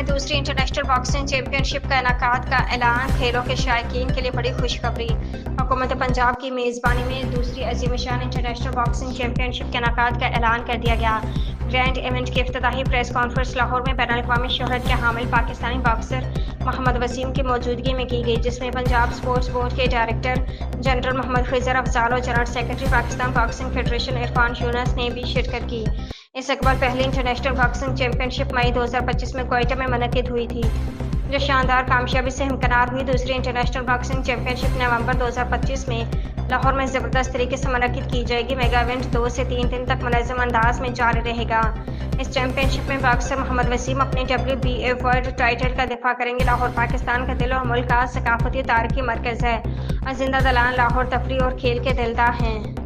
دوسری international boxing champion شپ کا انعقاد کا اعلان۔ کھیلوں کے شائقین کے لیے بڑی خوشخبری، حکومت پنجاب کی میزبانی میں دوسری عظیم الشان انٹرنیشنل باکسنگ چیمپئن شپ کے انعقاد کا اعلان کر دیا گیا۔ گرینڈ ایونٹ کی افتتاحی پریس کانفرنس لاہور میں بین الاقوامی شہرت کے حامل پاکستانی باکسر محمد وسیم کی موجودگی میں کی گئی، جس میں پنجاب اسپورٹس بورڈ کے ڈائریکٹر جنرل محمد خضر افضال اور general secretary Pakistan boxing federation Irfan Younis نے بھی شرکت کی۔ اس اقبال پہلی international boxing championship May 2025 میں کوئٹہ میں منعقد ہوئی تھی، جو شاندار کامیابی سے ہمکنار ہوئی۔ دوسری انٹرنیشنل باکسنگ چیمپئن شپ نومبر 2025 میں لاہور میں زبردست طریقے سے منعقد کی جائے گی۔ میگا ایونٹ 2 سے 3 دن تک منظم انداز میں جاری رہے گا۔ اس چیمپئن شپ میں باکسر محمد وسیم اپنی WBA ورلڈ ٹائٹل کا دفاع کریں گے۔ لاہور پاکستان کا دل اور ملک کا ثقافتی و تاریخی مرکز ہے، اور زندہ دلان لاہور تفریح اور کھیل کے دلدار ہیں۔